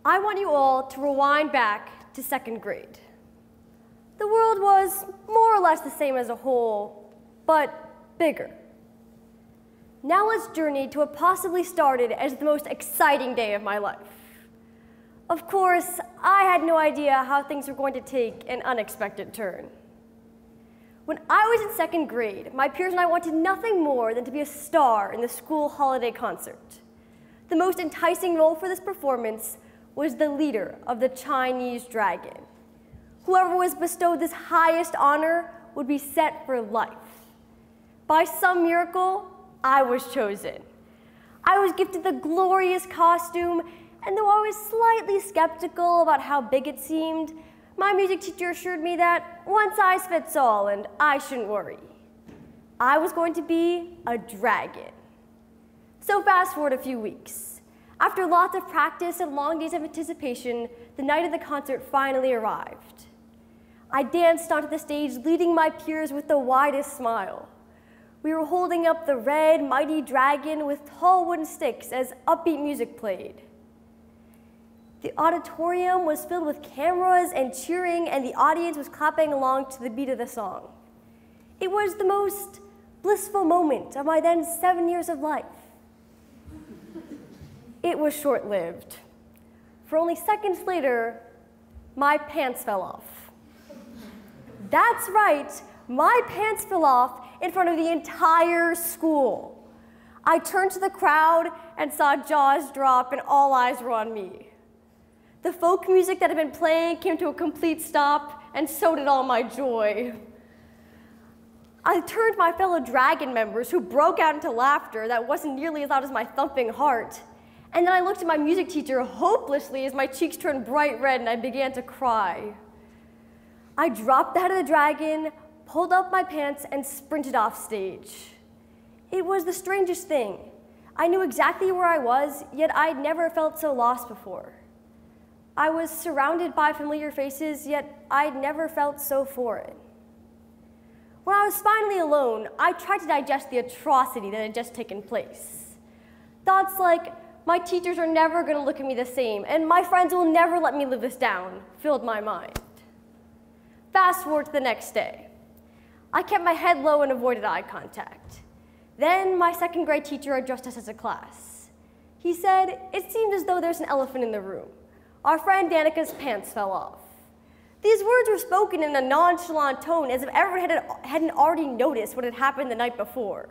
I want you all to rewind back to 2nd grade. The world was more or less the same as a whole, but bigger. Now let's journey to what possibly started as the most exciting day of my life. Of course, I had no idea how things were going to take an unexpected turn. When I was in 2nd grade, my peers and I wanted nothing more than to be a star in the school holiday concert. The most enticing role for this performance was the leader of the Chinese dragon. Whoever was bestowed this highest honor would be set for life. By some miracle, I was chosen. I was gifted the glorious costume, and though I was slightly skeptical about how big it seemed, my music teacher assured me that one size fits all and I shouldn't worry. I was going to be a dragon. So fast forward a few weeks. After lots of practice and long days of anticipation, the night of the concert finally arrived. I danced onto the stage, leading my peers with the widest smile. We were holding up the red, mighty dragon with tall wooden sticks as upbeat music played. The auditorium was filled with cameras and cheering, and the audience was clapping along to the beat of the song. It was the most blissful moment of my then 7 years of life. It was short-lived. For only seconds later, my pants fell off. That's right, my pants fell off in front of the entire school. I turned to the crowd and saw jaws drop and all eyes were on me. The folk music that had been playing came to a complete stop, and so did all my joy. I turned to my fellow dragon members, who broke out into laughter that wasn't nearly as loud as my thumping heart. And then I looked at my music teacher hopelessly as my cheeks turned bright red and I began to cry. I dropped the head of the dragon, pulled up my pants, and sprinted off stage. It was the strangest thing. I knew exactly where I was, yet I'd never felt so lost before. I was surrounded by familiar faces, yet I'd never felt so foreign. When I was finally alone, I tried to digest the atrocity that had just taken place. Thoughts like, my teachers are never going to look at me the same, and my friends will never let me live this down, filled my mind. Fast forward to the next day. I kept my head low and avoided eye contact. Then my 2nd grade teacher addressed us as a class. He said, it seemed as though there's an elephant in the room. Our friend Danica's pants fell off. These words were spoken in a nonchalant tone, as if everyone hadn't already noticed what had happened the night before.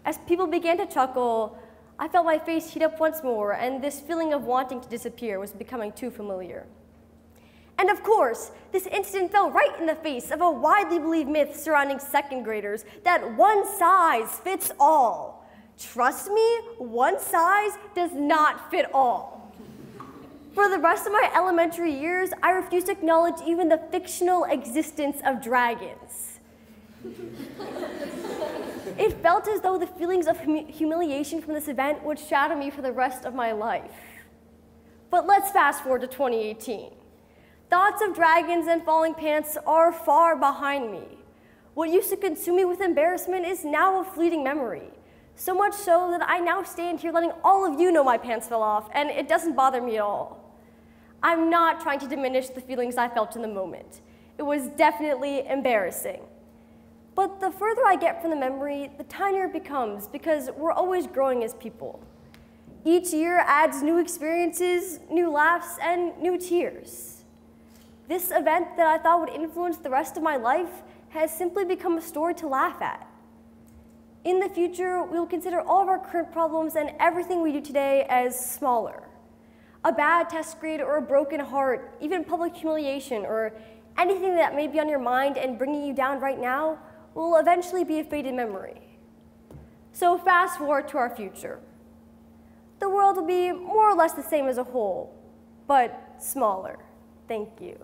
As people began to chuckle, I felt my face heat up once more, and this feeling of wanting to disappear was becoming too familiar. And of course, this incident fell right in the face of a widely believed myth surrounding 2nd graders that one size fits all. Trust me, one size does not fit all. For the rest of my elementary years, I refused to acknowledge even the fictional existence of dragons. It felt as though the feelings of humiliation from this event would shadow me for the rest of my life. But let's fast forward to 2018. Thoughts of dragons and falling pants are far behind me. What used to consume me with embarrassment is now a fleeting memory. So much so that I now stand here letting all of you know my pants fell off, and it doesn't bother me at all. I'm not trying to diminish the feelings I felt in the moment. It was definitely embarrassing. But the further I get from the memory, the tinier it becomes, because we're always growing as people. Each year adds new experiences, new laughs, and new tears. This event that I thought would influence the rest of my life has simply become a story to laugh at. In the future, we will consider all of our current problems and everything we do today as smaller. A bad test grade or a broken heart, even public humiliation, or anything that may be on your mind and bringing you down right now will eventually be a faded memory. So fast forward to our future. The world will be more or less the same as a whole, but smaller. Thank you.